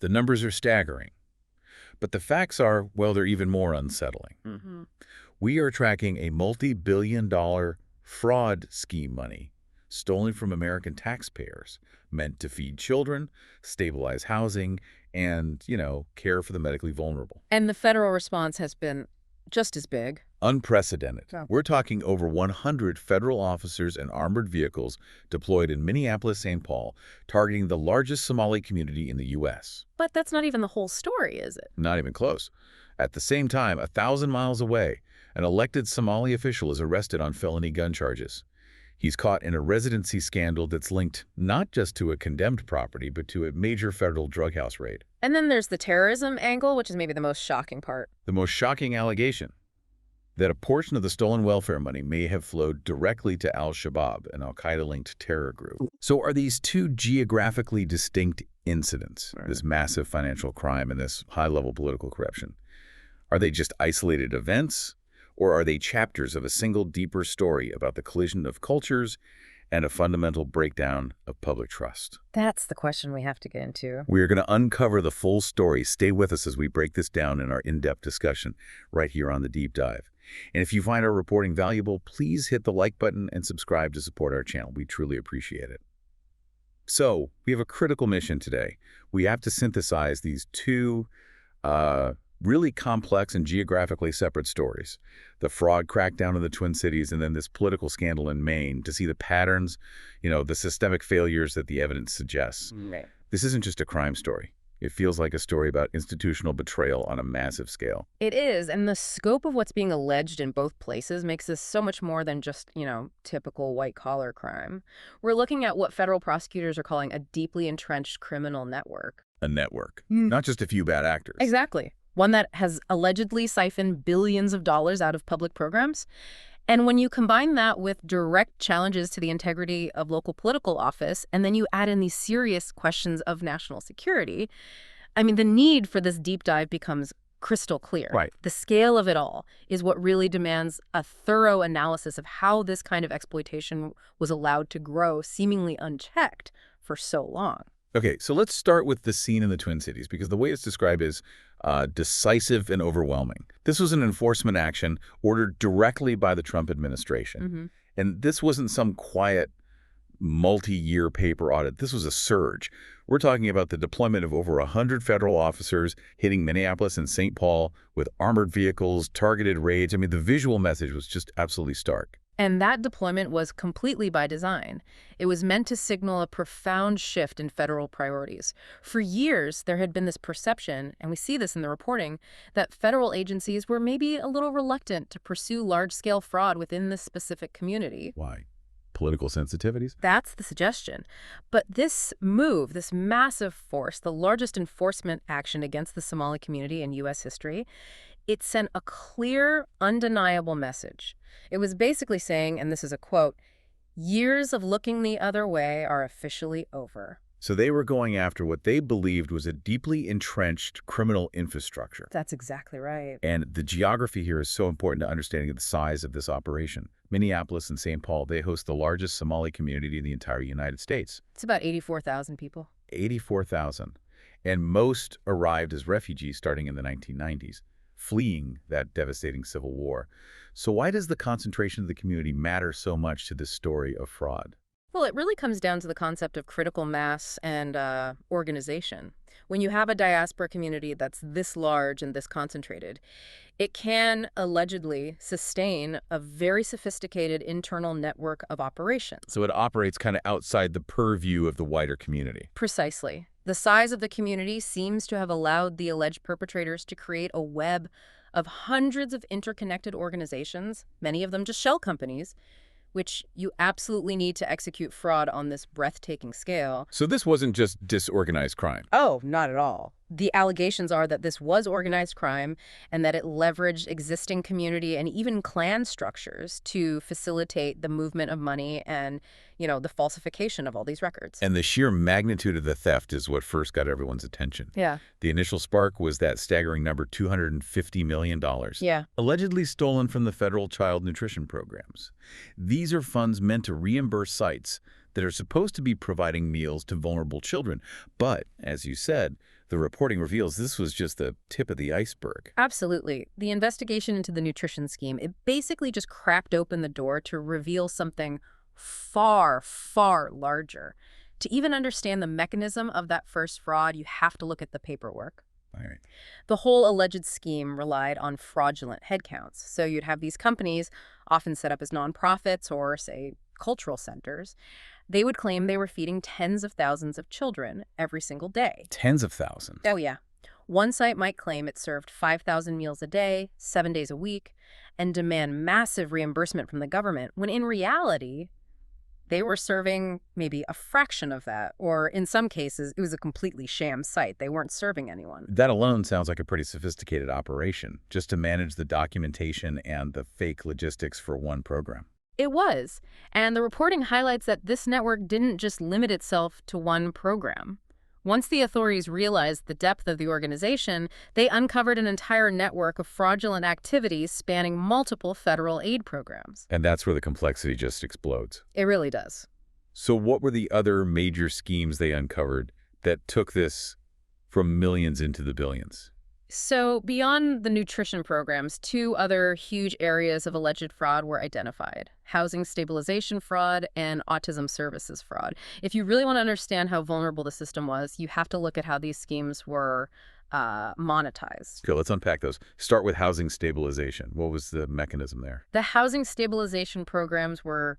The numbers are staggering. But the facts are, well, they're even more unsettling. We are tracking a multi-billion-dollar fraud scheme money stolen from American taxpayers, meant to feed children, stabilize housing, and, care for the medically vulnerable. And the federal response has been just as big. Unprecedented. Yeah. We're talking over 100 federal officers and armored vehicles deployed in Minneapolis, St. Paul, targeting the largest Somali community in the U.S. But that's not even the whole story, is it? Not even close. At the same time, 1,000 miles away, an elected Somali official is arrested on felony gun charges. He's caught in a residency scandal that's linked not just to a condemned property, but to a major federal drug house raid. And then there's the terrorism angle, which is maybe the most shocking part. The most shocking allegation: that a portion of the stolen welfare money may have flowed directly to al-Shabaab, an al-Qaeda-linked terror group. So are these two geographically distinct incidents, this massive financial crime and this high-level political corruption, are they just isolated events, or are they chapters of a single deeper story about the collision of cultures and a fundamental breakdown of public trust? That's the question we have to get into. We are going to uncover the full story. Stay with us as we break this down in our in-depth discussion right here on The Deep Dive. And if you find our reporting valuable, please hit the like button and subscribe to support our channel. We truly appreciate it. So, we have a critical mission today. We have to synthesize these two really complex and geographically separate stories. The fraud crackdown in the Twin Cities and then this political scandal in Maine, to see the patterns, the systemic failures that the evidence suggests. Right. This isn't just a crime story. It feels like a story about institutional betrayal on a massive scale. It is, and the scope of what's being alleged in both places makes this so much more than just, typical white-collar crime. We're looking at what federal prosecutors are calling a deeply entrenched criminal network. A network, not just a few bad actors. Exactly. One that has allegedly siphoned billions of dollars out of public programs. And when you combine that with direct challenges to the integrity of local political office, and then you add in these serious questions of national security, the need for this deep dive becomes crystal clear. Right. The scale of it all is what really demands a thorough analysis of how this kind of exploitation was allowed to grow seemingly unchecked for so long. Okay, so let's start with the scene in the Twin Cities, because the way it's described is decisive and overwhelming. This was an enforcement action ordered directly by the Trump administration. And this wasn't some quiet, multi-year paper audit. This was a surge. We're talking about the deployment of over 100 federal officers hitting Minneapolis and St. Paul with armored vehicles, targeted raids. The visual message was just absolutely stark. And that deployment was completely by design. It was meant to signal a profound shift in federal priorities. For years, there had been this perception, and we see this in the reporting, that federal agencies were maybe a little reluctant to pursue large-scale fraud within this specific community. Why? Political sensitivities? That's the suggestion. But this move, this massive force, the largest enforcement action against the Somali community in U.S. history, it sent a clear, undeniable message. It was basically saying, and this is a quote, "Years of looking the other way are officially over." So they were going after what they believed was a deeply entrenched criminal infrastructure. That's exactly right. And the geography here is so important to understanding the size of this operation. Minneapolis and St. Paul, they host the largest Somali community in the entire United States. It's about 84,000 people. 84,000. And most arrived as refugees starting in the 1990s. Fleeing that devastating civil war. So why does the concentration of the community matter so much to this story of fraud? Well, it really comes down to the concept of critical mass and organization. When you have a diaspora community that's this large and this concentrated, it can allegedly sustain a very sophisticated internal network of operations. So it operates kind of outside the purview of the wider community. Precisely. The size of the community seems to have allowed the alleged perpetrators to create a web of hundreds of interconnected organizations, many of them just shell companies, which you absolutely need to execute fraud on this breathtaking scale. So this wasn't just disorganized crime. Oh, not at all. The allegations are that this was organized crime and that it leveraged existing community and even clan structures to facilitate the movement of money and, the falsification of all these records. And the sheer magnitude of the theft is what first got everyone's attention. Yeah. The initial spark was that staggering number, $250 million. Yeah. Allegedly stolen from the federal child nutrition programs. These are funds meant to reimburse sites that are supposed to be providing meals to vulnerable children. But, as you said, the reporting reveals this was just the tip of the iceberg. Absolutely. The investigation into the nutrition scheme, it basically just cracked open the door to reveal something far, far larger. To even understand the mechanism of that first fraud, you have to look at the paperwork. All right. The whole alleged scheme relied on fraudulent headcounts. So you'd have these companies, often set up as nonprofits or, say, cultural centers. They would claim they were feeding tens of thousands of children every single day. Tens of thousands. Oh, yeah. One site might claim it served 5,000 meals a day, 7 days a week, and demand massive reimbursement from the government, when in reality, they were serving maybe a fraction of that, or in some cases, it was a completely sham site. They weren't serving anyone. That alone sounds like a pretty sophisticated operation, just to manage the documentation and the fake logistics for one program. It was, and the reporting highlights that this network didn't just limit itself to one program. Once the authorities realized the depth of the organization, they uncovered an entire network of fraudulent activities spanning multiple federal aid programs. And that's where the complexity just explodes. It really does. So what were the other major schemes they uncovered that took this from millions into the billions? So beyond the nutrition programs, two other huge areas of alleged fraud were identified: housing stabilization fraud and autism services fraud. If you really want to understand how vulnerable the system was, you have to look at how these schemes were monetized. Okay, let's unpack those. Start with housing stabilization. What was the mechanism there? The housing stabilization programs were,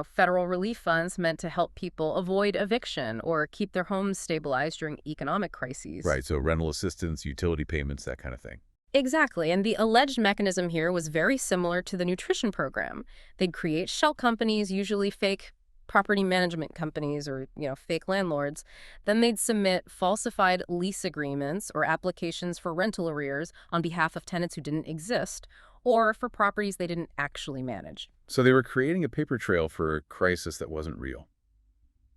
federal relief funds meant to help people avoid eviction or keep their homes stabilized during economic crises. Right, so rental assistance, utility payments, that kind of thing. Exactly, and the alleged mechanism here was very similar to the nutrition program. They'd create shell companies, usually fake property management companies or, fake landlords. Then they'd submit falsified lease agreements or applications for rental arrears on behalf of tenants who didn't exist, or for properties they didn't actually manage. So they were creating a paper trail for a crisis that wasn't real.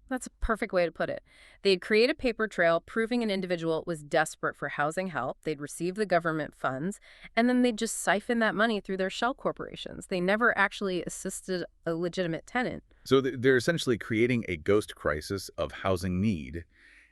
That's a perfect way to put it. They'd create a paper trail proving an individual was desperate for housing help, they'd receive the government funds, and then they'd just siphon that money through their shell corporations. They never actually assisted a legitimate tenant. So they're essentially creating a ghost crisis of housing need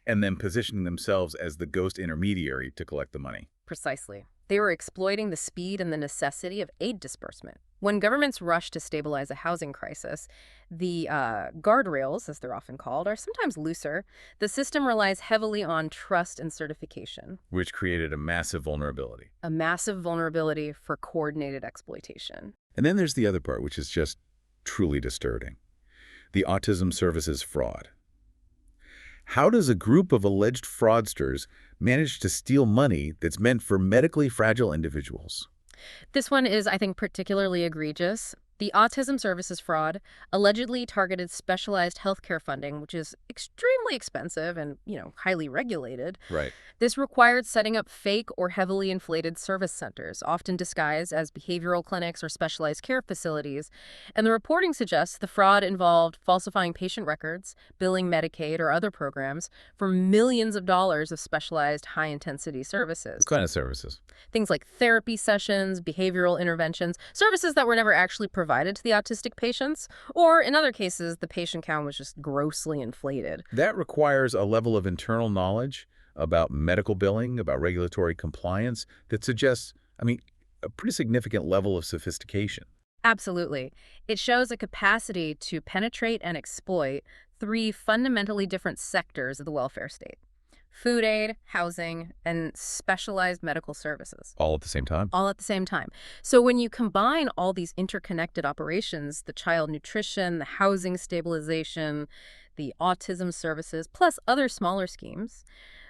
and then positioning themselves as the ghost intermediary to collect the money. Precisely. They were exploiting the speed and the necessity of aid disbursement. When governments rush to stabilize a housing crisis, the guardrails, as they're often called, are sometimes looser. The system relies heavily on trust and certification. Which created a massive vulnerability. A massive vulnerability for coordinated exploitation. And then there's the other part, which is just truly disturbing. The autism services fraud. How does a group of alleged fraudsters manage to steal money that's meant for medically fragile individuals? This one is, I think, particularly egregious. The autism services fraud allegedly targeted specialized healthcare funding, which is extremely expensive and, highly regulated. Right. This required setting up fake or heavily inflated service centers, often disguised as behavioral clinics or specialized care facilities. And the reporting suggests the fraud involved falsifying patient records, billing Medicaid or other programs for millions of dollars of specialized high-intensity services. What kind of services? Things like therapy sessions, behavioral interventions, services that were never actually provided to the autistic patients, or in other cases, the patient count was just grossly inflated. That requires a level of internal knowledge about medical billing, about regulatory compliance, that suggests, a pretty significant level of sophistication. Absolutely. It shows a capacity to penetrate and exploit three fundamentally different sectors of the welfare state: food aid, housing, and specialized medical services. All at the same time? All at the same time. So when you combine all these interconnected operations, the child nutrition, the housing stabilization, the autism services, plus other smaller schemes,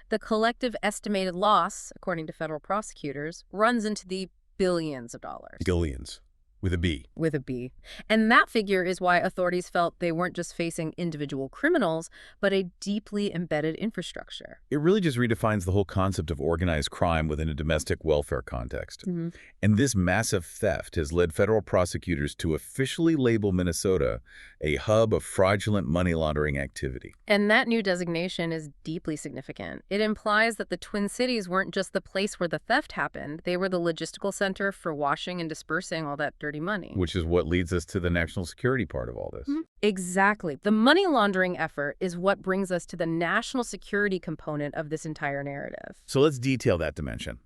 the collective estimated loss, according to federal prosecutors, runs into the billions of dollars. Billions. With a B. With a B. And that figure is why authorities felt they weren't just facing individual criminals, but a deeply embedded infrastructure. It really just redefines the whole concept of organized crime within a domestic welfare context. Mm-hmm. And this massive theft has led federal prosecutors to officially label Minnesota a hub of fraudulent money laundering activity. And that new designation is deeply significant. It implies that the Twin Cities weren't just the place where the theft happened. They were the logistical center for washing and dispersing all that dirty dirty money. Which is what leads us to the national security part of all this. Exactly. The money laundering effort is what brings us to the national security component of this entire narrative. So let's detail that dimension.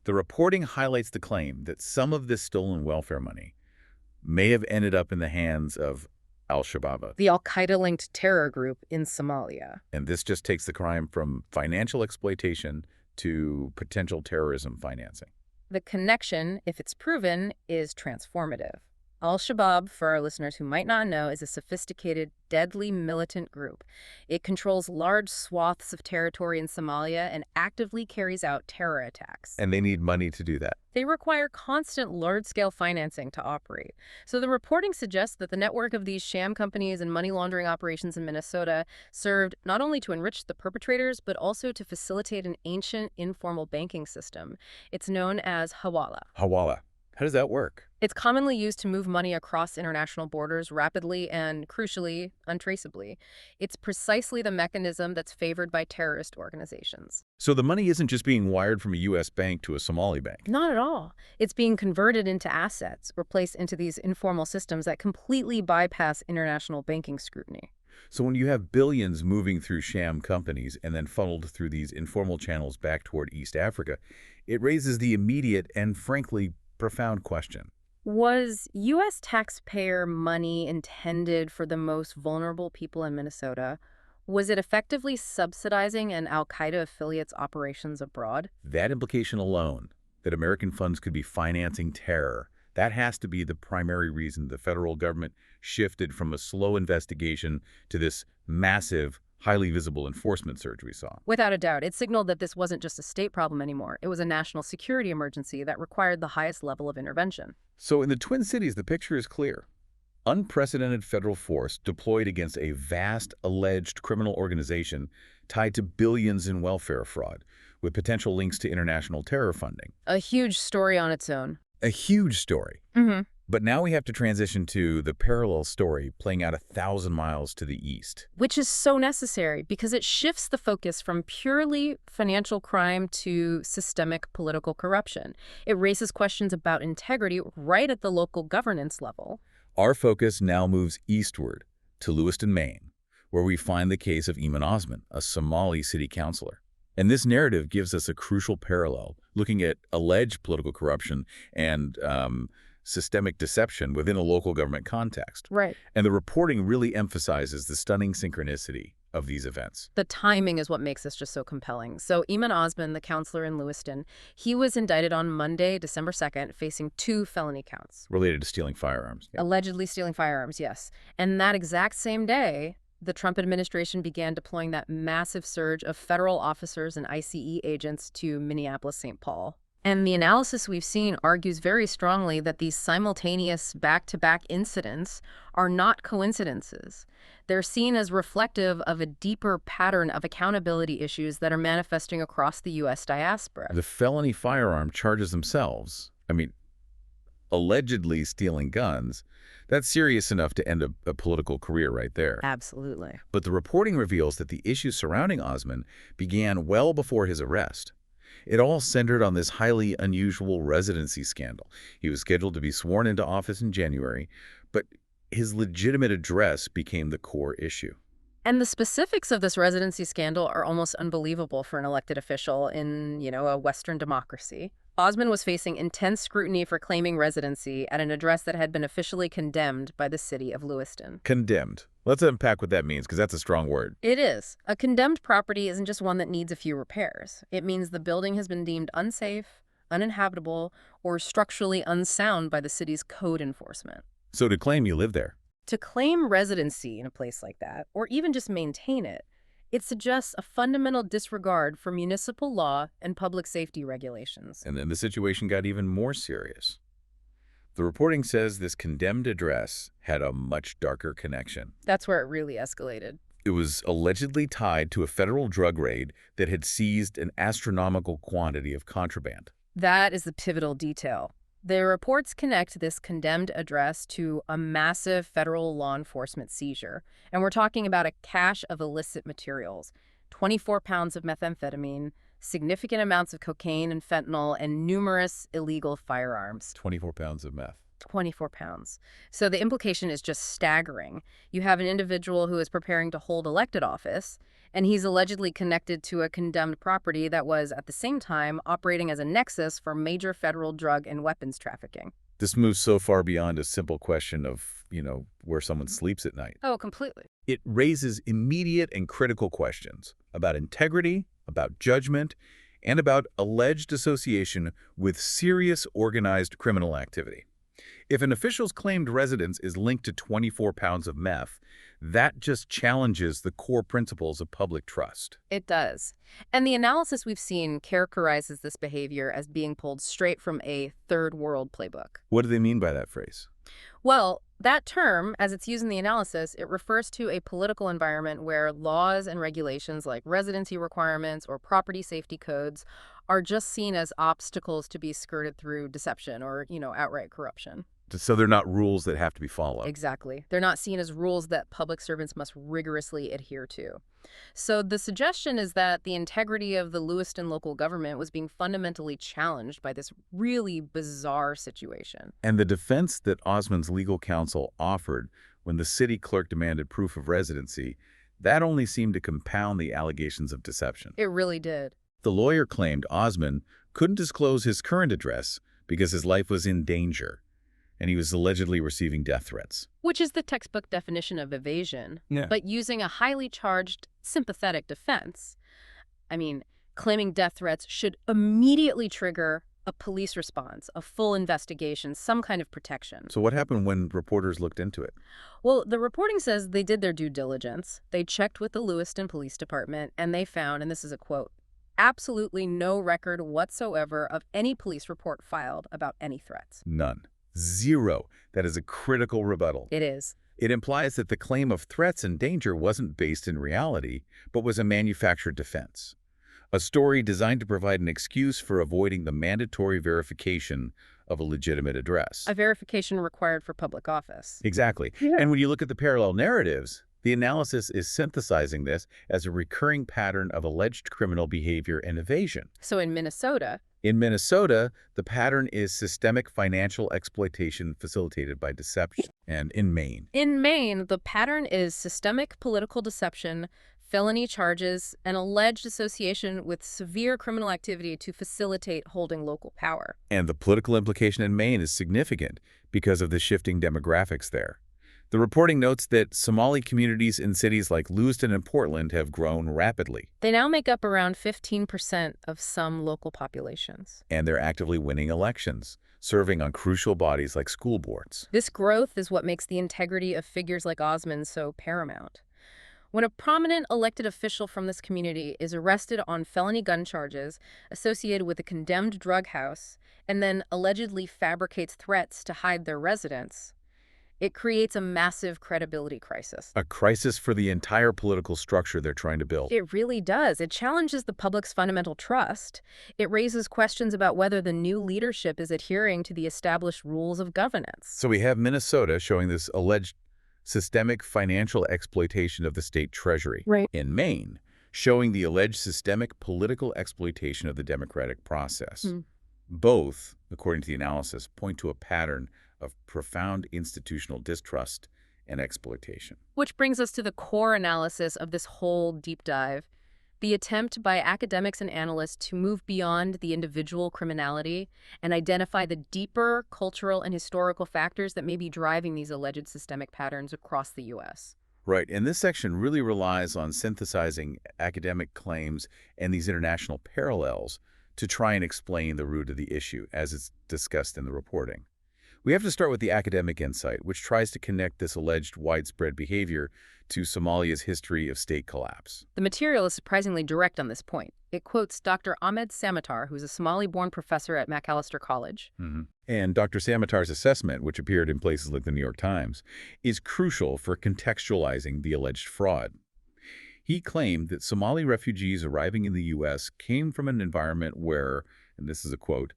The reporting highlights the claim that some of this stolen welfare money may have ended up in the hands of al-Shabaab. The al-Qaeda-linked terror group in Somalia. And this just takes the crime from financial exploitation to potential terrorism financing. The connection, if it's proven, is transformative. Al-Shabaab, for our listeners who might not know, is a sophisticated, deadly militant group. It controls large swaths of territory in Somalia and actively carries out terror attacks. And they need money to do that. They require constant large-scale financing to operate. So the reporting suggests that the network of these sham companies and money laundering operations in Minnesota served not only to enrich the perpetrators, but also to facilitate an ancient informal banking system. It's known as hawala. Hawala. How does that work? It's commonly used to move money across international borders rapidly and, crucially, untraceably. It's precisely the mechanism that's favored by terrorist organizations. So the money isn't just being wired from a U.S. bank to a Somali bank. Not at all. It's being converted into assets or placed into these informal systems that completely bypass international banking scrutiny. So when you have billions moving through sham companies and then funneled through these informal channels back toward East Africa, it raises the immediate and, frankly, profound question. Was U.S. taxpayer money intended for the most vulnerable people in Minnesota? Was it effectively subsidizing an al-Qaeda affiliate's operations abroad? That implication alone, that American funds could be financing terror, that has to be the primary reason the federal government shifted from a slow investigation to this massive, highly visible enforcement surge we saw. Without a doubt, it signaled that this wasn't just a state problem anymore. It was a national security emergency that required the highest level of intervention. So in the Twin Cities, the picture is clear. Unprecedented federal force deployed against a vast alleged criminal organization tied to billions in welfare fraud, with potential links to international terror funding. A huge story on its own. A huge story. But now we have to transition to the parallel story playing out 1,000 miles to the east. Which is so necessary because it shifts the focus from purely financial crime to systemic political corruption. It raises questions about integrity right at the local governance level. Our focus now moves eastward to Lewiston, Maine, where we find the case of Eamon Osman, a Somali city councilor. And this narrative gives us a crucial parallel, looking at alleged political corruption and systemic deception within a local government context. Right. And the reporting really emphasizes the stunning synchronicity of these events. The timing is what makes this just so compelling. So Eamon Osman, the counselor in Lewiston, he was indicted on Monday, December 2nd, facing 2 felony counts. Related to stealing firearms. Yeah. Allegedly stealing firearms, yes. And that exact same day, the Trump administration began deploying that massive surge of federal officers and ICE agents to Minneapolis-St. Paul. And the analysis we've seen argues very strongly that these simultaneous back-to-back incidents are not coincidences. They're seen as reflective of a deeper pattern of accountability issues that are manifesting across the U.S. diaspora. The felony firearm charges themselves, allegedly stealing guns, that's serious enough to end a political career right there. Absolutely. But the reporting reveals that the issues surrounding Osman began well before his arrest. It all centered on this highly unusual residency scandal. He was scheduled to be sworn into office in January, but his legitimate address became the core issue. And the specifics of this residency scandal are almost unbelievable for an elected official in, a Western democracy. Osman was facing intense scrutiny for claiming residency at an address that had been officially condemned by the city of Lewiston. Condemned. Let's unpack what that means, because that's a strong word. It is. A condemned property isn't just one that needs a few repairs. It means the building has been deemed unsafe, uninhabitable, or structurally unsound by the city's code enforcement. So to claim you live there. To claim residency in a place like that, or even just maintain it, it suggests a fundamental disregard for municipal law and public safety regulations. And then the situation got even more serious. The reporting says this condemned address had a much darker connection. That's where it really escalated. It was allegedly tied to a federal drug raid that had seized an astronomical quantity of contraband. That is the pivotal detail. The reports connect this condemned address to a massive federal law enforcement seizure. And we're talking about a cache of illicit materials, 24 pounds of methamphetamine, significant amounts of cocaine and fentanyl, and numerous illegal firearms. 24 pounds of meth. 24 pounds. So the implication is just staggering. You have an individual who is preparing to hold elected office, and he's allegedly connected to a condemned property that was, at the same time, operating as a nexus for major federal drug and weapons trafficking. This moves so far beyond a simple question of, where someone sleeps at night. Oh, completely. It raises immediate and critical questions about integrity, about judgment, and about alleged association with serious organized criminal activity. If an official's claimed residence is linked to 24 pounds of meth, that just challenges the core principles of public trust. It does. And the analysis we've seen characterizes this behavior as being pulled straight from a third world playbook. What do they mean by that phrase? Well, that term, as it's used in the analysis, it refers to a political environment where laws and regulations like residency requirements or property safety codes are just seen as obstacles to be skirted through deception or, outright corruption. So they're not rules that have to be followed. Exactly. They're not seen as rules that public servants must rigorously adhere to. So the suggestion is that the integrity of the Lewiston local government was being fundamentally challenged by this really bizarre situation. And the defense that Osmond's legal counsel offered when the city clerk demanded proof of residency, that only seemed to compound the allegations of deception. It really did. The lawyer claimed Osmond couldn't disclose his current address because his life was in danger, and he was allegedly receiving death threats. Which is the textbook definition of evasion, Yeah. but using a highly charged, sympathetic defense. I mean, claiming death threats should immediately trigger a police response, a full investigation, some kind of protection. So what happened when reporters looked into it? Well, the reporting says they did their due diligence. They checked with the Lewiston Police Department, and they found, and this is a quote, absolutely no record whatsoever of any police report filed about any threats. None. Zero. That is a critical rebuttal. It is. It implies that the claim of threats and danger wasn't based in reality, but was a manufactured defense. A story designed to provide an excuse for avoiding the mandatory verification of a legitimate address. A verification required for public office. Exactly. Yeah. And when you look at the parallel narratives, the analysis is synthesizing this as a recurring pattern of alleged criminal behavior and evasion. So in Minnesota, The pattern is systemic financial exploitation facilitated by deception. And in Maine, the pattern is systemic political deception, felony charges, and alleged association with severe criminal activity to facilitate holding local power. and the political implication in Maine is significant because of the shifting demographics there. The reporting notes that Somali communities in cities like Lewiston and Portland have grown rapidly, They now make up around 15% of some local populations. and they're actively winning elections, serving on crucial bodies like school boards. This growth is what makes the integrity of figures like Osmond so paramount. When a prominent elected official from this community is arrested on felony gun charges associated with a condemned drug house and then allegedly fabricates threats to hide their residence, it creates a massive credibility crisis. A crisis for the entire political structure they're trying to build. It really does. It challenges the public's fundamental trust. It raises questions about whether the new leadership is adhering to the established rules of governance. So we have Minnesota showing this alleged systemic financial exploitation of the state treasury. Right. In Maine, showing the alleged systemic political exploitation of the democratic process. Both, according to the analysis, point to a pattern of profound institutional distrust and exploitation. Which brings us to the core analysis of this whole deep dive, the attempt by academics and analysts to move beyond the individual criminality and identify the deeper cultural and historical factors that may be driving these alleged systemic patterns across the U.S. Right, and this section really relies on synthesizing academic claims and these international parallels to try and explain the root of the issue, as it's discussed in the reporting. We have to start with the academic insight, which tries to connect this alleged widespread behavior to Somalia's history of state collapse. The material is surprisingly direct on this point. It quotes Dr. Ahmed Samatar, who's a Somali-born professor at Macalester College. And Dr. Samatar's assessment, which appeared in places like the New York Times, is crucial for contextualizing the alleged fraud. He claimed that Somali refugees arriving in the U.S. came from an environment where, and this is a quote,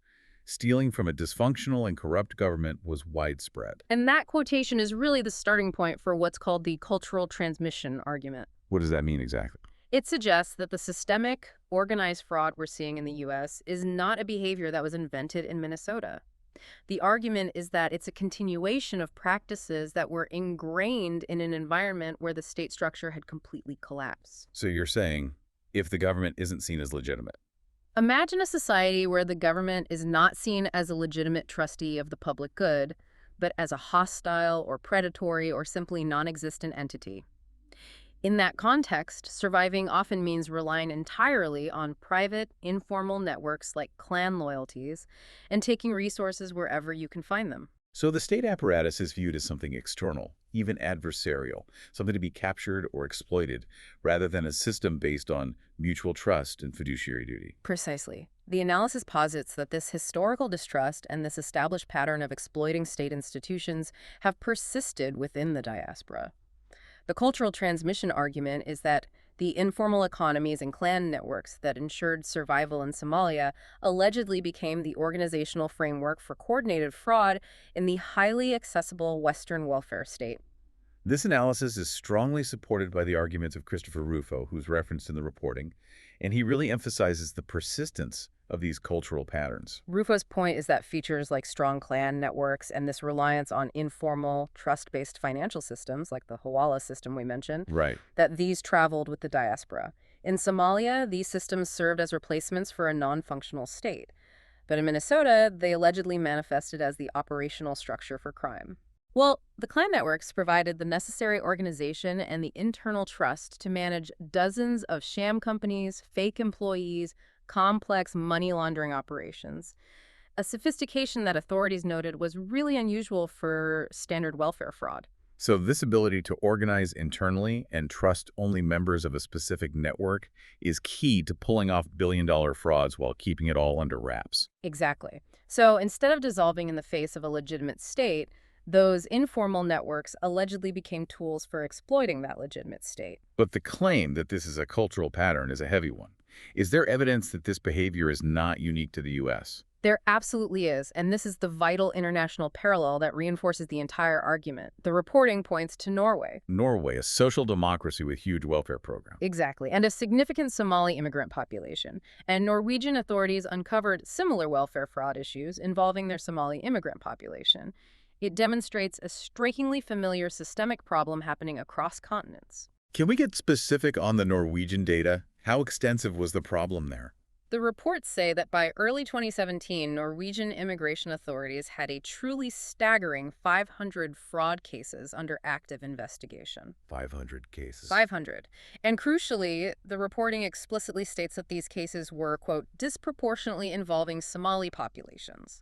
stealing from a dysfunctional and corrupt government was widespread. And that quotation is really the starting point for what's called the cultural transmission argument. What does that mean exactly? It suggests that the systemic, organized fraud we're seeing in the U.S. is not a behavior that was invented in Minnesota. The argument is that it's a continuation of practices that were ingrained in an environment where the state structure had completely collapsed. So you're saying if the government isn't seen as legitimate. Imagine a society where the government is not seen as a legitimate trustee of the public good, but as a hostile or predatory or simply non-existent entity. In that context, surviving often means relying entirely on private, informal networks like clan loyalties and taking resources wherever you can find them. So the state apparatus is viewed as something external, even adversarial, something to be captured or exploited, rather than a system based on mutual trust and fiduciary duty. Precisely. The analysis posits that this historical distrust and this established pattern of exploiting state institutions have persisted within the diaspora. The cultural transmission argument is that the informal economies and clan networks that ensured survival in Somalia allegedly became the organizational framework for coordinated fraud in the highly accessible Western welfare state. This analysis is strongly supported by the arguments of Christopher Rufo, who's referenced in the reporting, and he really emphasizes the persistence of these cultural patterns. Rufo's point is that features like strong clan networks and this reliance on informal, trust-based financial systems, like the Hawala system we mentioned, Right. that these traveled with the diaspora. In Somalia, these systems served as replacements for a non-functional state. But in Minnesota, they allegedly manifested as the operational structure for crime. Well, the clan networks provided the necessary organization and the internal trust to manage dozens of sham companies, fake employees, complex money laundering operations, a sophistication that authorities noted was really unusual for standard welfare fraud. So this ability to organize internally and trust only members of a specific network is key to pulling off billion-dollar frauds while keeping it all under wraps. Exactly. So instead of dissolving in the face of a legitimate state, those informal networks allegedly became tools for exploiting that legitimate state. But the claim that this is a cultural pattern is a heavy one. Is there evidence that this behavior is not unique to the U.S.? There absolutely is, and this is the vital international parallel that reinforces the entire argument. The reporting points to Norway. Norway, a social democracy with huge welfare programs. Exactly, and a significant Somali immigrant population. And Norwegian authorities uncovered similar welfare fraud issues involving their Somali immigrant population. It demonstrates a strikingly familiar systemic problem happening across continents. Can we get specific on the Norwegian data? How extensive was the problem there? The reports say that by early 2017, Norwegian immigration authorities had a truly staggering 500 fraud cases under active investigation. 500 cases. 500. And crucially, the reporting explicitly states that these cases were, quote, disproportionately involving Somali populations.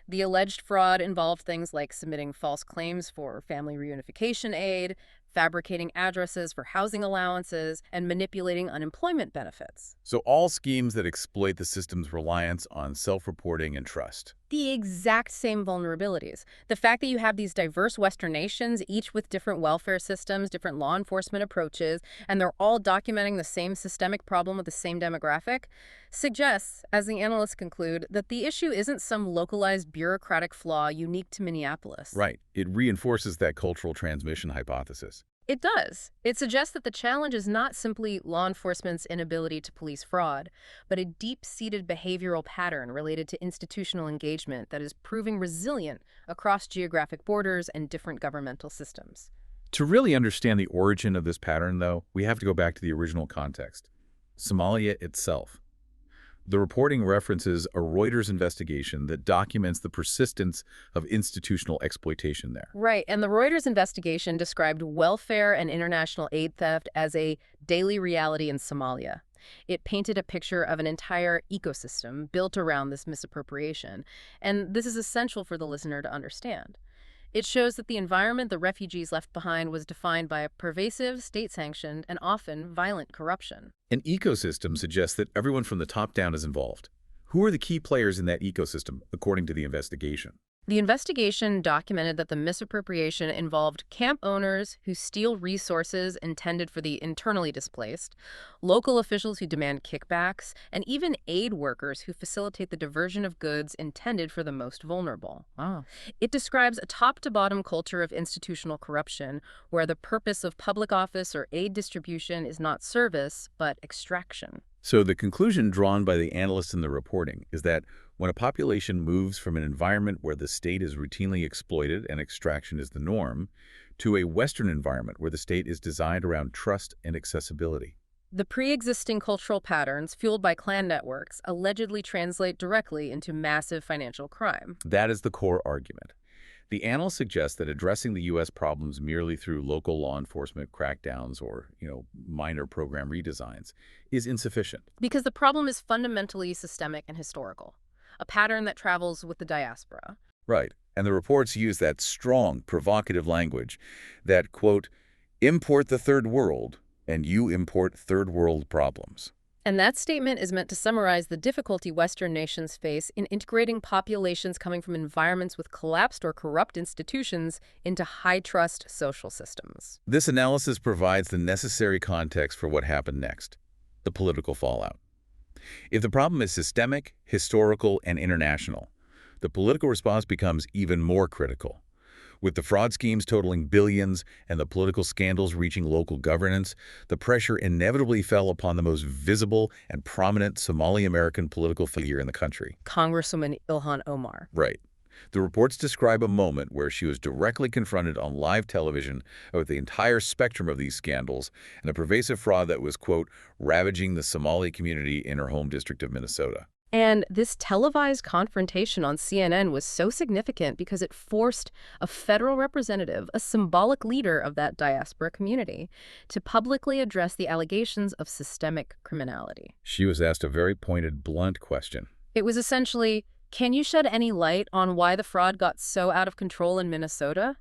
The alleged fraud involved things like submitting false claims for family reunification aid, fabricating addresses for housing allowances, and manipulating unemployment benefits. So all schemes that exploit the system's reliance on self-reporting and trust. The exact same vulnerabilities. The fact that you have these diverse Western nations, each with different welfare systems, different law enforcement approaches, and they're all documenting the same systemic problem with the same demographic, suggests, as the analysts conclude, that the issue isn't some localized bureaucratic flaw unique to Minneapolis. Right. It reinforces that cultural transmission hypothesis. It does. It suggests that the challenge is not simply law enforcement's inability to police fraud, but a deep-seated behavioral pattern related to institutional engagement that is proving resilient across geographic borders and different governmental systems. To really understand the origin of this pattern, though, we have to go back to the original context, Somalia itself. The reporting references a Reuters investigation that documents the persistence of institutional exploitation there. Right, and the Reuters investigation described welfare and international aid theft as a daily reality in Somalia. It painted a picture of an entire ecosystem built around this misappropriation, and this is essential for the listener to understand. It shows that the environment the refugees left behind was defined by a pervasive, state-sanctioned, and often violent corruption. An ecosystem suggests that everyone from the top down is involved. Who are the key players in that ecosystem, according to the investigation? The investigation documented that the misappropriation involved camp owners who steal resources intended for the internally displaced, local officials who demand kickbacks, and even aid workers who facilitate the diversion of goods intended for the most vulnerable. Ah. It describes a top-to-bottom culture of institutional corruption where the purpose of public office or aid distribution is not service, but extraction. So the conclusion drawn by the analysts in the reporting is that when a population moves from an environment where the state is routinely exploited and extraction is the norm, to a Western environment where the state is designed around trust and accessibility. The pre-existing cultural patterns fueled by clan networks allegedly translate directly into massive financial crime. That is the core argument. The analyst suggests that addressing the U.S. problems merely through local law enforcement crackdowns or, minor program redesigns is insufficient. Because the problem is fundamentally systemic and historical, a pattern that travels with the diaspora. Right. And the reports use that strong, provocative language that, quote, import the third world and you import third world problems. And that statement is meant to summarize the difficulty Western nations face in integrating populations coming from environments with collapsed or corrupt institutions into high-trust social systems. This analysis provides the necessary context for what happened next, the political fallout. If the problem is systemic, historical, and international, the political response becomes even more critical. With the fraud schemes totaling billions and the political scandals reaching local governance, the pressure inevitably fell upon the most visible and prominent Somali-American political figure in the country. Congresswoman Ilhan Omar. Right. The reports describe a moment where she was directly confronted on live television with the entire spectrum of these scandals and a pervasive fraud that was, quote, ravaging the Somali community in her home district of Minnesota. And this televised confrontation on CNN was so significant because it forced a federal representative, a symbolic leader of that diaspora community, to publicly address the allegations of systemic criminality. She was asked a very pointed, blunt question. It was essentially, can you shed any light on why the fraud got so out of control in Minnesota?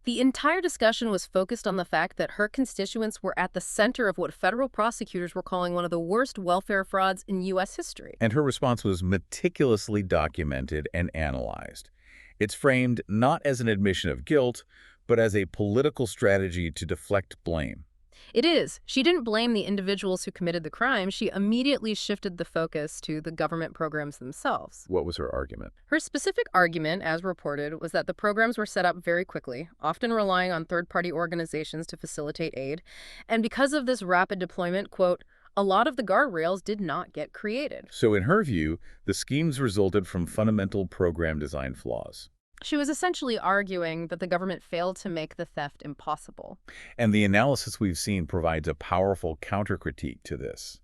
The entire discussion was focused on the fact that her constituents were at the center of what federal prosecutors were calling one of the worst welfare frauds in U.S. history. And her response was meticulously documented and analyzed. It's framed not as an admission of guilt, but as a political strategy to deflect blame. It is. She didn't blame the individuals who committed the crime. She immediately shifted the focus to the government programs themselves. What was her argument? Her specific argument, as reported, was that the programs were set up very quickly, often relying on third-party organizations to facilitate aid. And because of this rapid deployment, quote, a lot of the guardrails did not get created. So in her view, the schemes resulted from fundamental program design flaws. She was essentially arguing that the government failed to make the theft impossible. And the analysis we've seen provides a powerful counter-critique to this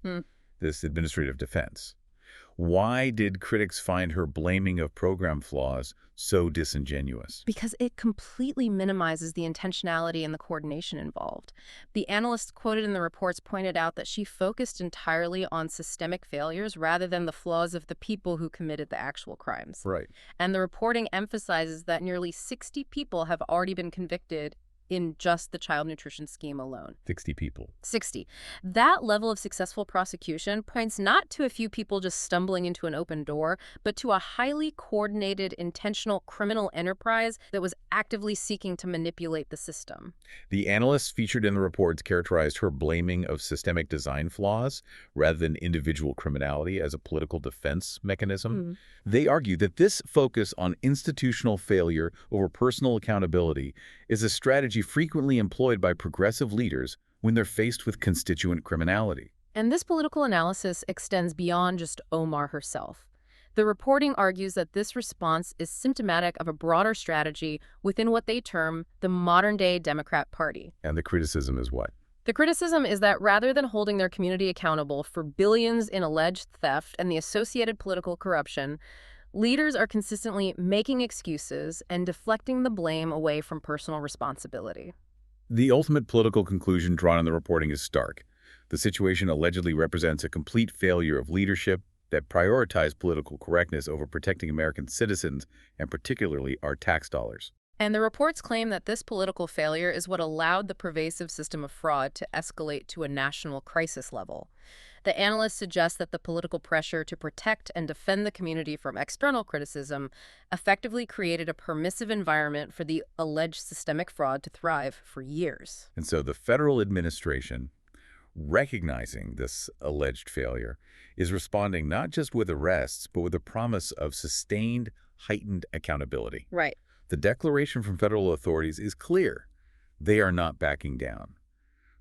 administrative defense. Why did critics find her blaming of program flaws so disingenuous? Because it completely minimizes the intentionality and the coordination involved. The analysts quoted in the reports pointed out that she focused entirely on systemic failures rather than the flaws of the people who committed the actual crimes. Right. And the reporting emphasizes that nearly 60 people have already been convicted in just the child nutrition scheme alone. 60 people. 60. That level of successful prosecution points not to a few people just stumbling into an open door, but to a highly coordinated, intentional criminal enterprise that was actively seeking to manipulate the system. The analysts featured in the reports characterized her blaming of systemic design flaws rather than individual criminality as a political defense mechanism. They argue that this focus on institutional failure over personal accountability is a strategy frequently employed by progressive leaders when they're faced with constituent criminality. And this political analysis extends beyond just Omar herself. The reporting argues that this response is symptomatic of a broader strategy within what they term the modern-day Democrat Party. And the criticism is what? The criticism is that rather than holding their community accountable for billions in alleged theft and the associated political corruption, leaders are consistently making excuses and deflecting the blame away from personal responsibility. The ultimate political conclusion drawn in the reporting is stark. The situation allegedly represents a complete failure of leadership that prioritized political correctness over protecting American citizens and particularly our tax dollars. And the reports claim that this political failure is what allowed the pervasive system of fraud to escalate to a national crisis level. The analysts suggest that the political pressure to protect and defend the community from external criticism effectively created a permissive environment for the alleged systemic fraud to thrive for years. And so the federal administration, recognizing this alleged failure, is responding not just with arrests, but with a promise of sustained, heightened accountability. Right. The declaration from federal authorities is clear. They are not backing down.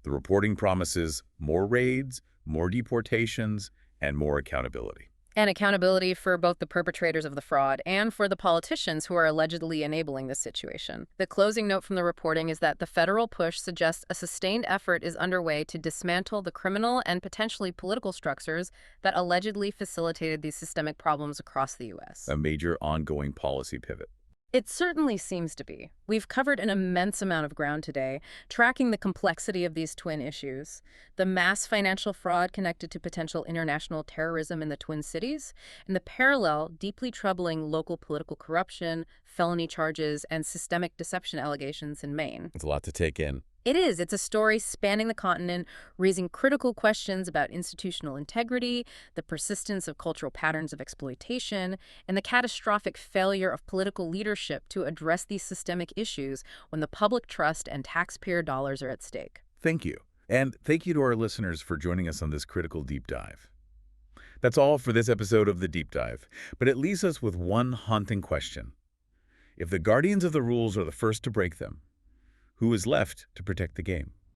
The reporting promises more raids, more deportations, and more accountability. And accountability for both the perpetrators of the fraud and for the politicians who are allegedly enabling this situation. The closing note from the reporting is that the federal push suggests a sustained effort is underway to dismantle the criminal and potentially political structures that allegedly facilitated these systemic problems across the U.S. A major ongoing policy pivot. It certainly seems to be. We've covered an immense amount of ground today, tracking the complexity of these twin issues, the mass financial fraud connected to potential international terrorism in the Twin Cities, and the parallel, deeply troubling local political corruption, felony charges, and systemic deception allegations in Maine. It's a lot to take in. It is. It's a story spanning the continent, raising critical questions about institutional integrity, the persistence of cultural patterns of exploitation, and the catastrophic failure of political leadership to address these systemic issues when the public trust and taxpayer dollars are at stake. Thank you. And thank you to our listeners for joining us on this critical deep dive. That's all for this episode of The Deep Dive, but it leaves us with one haunting question. If the guardians of the rules are the first to break them, who is left to protect the game?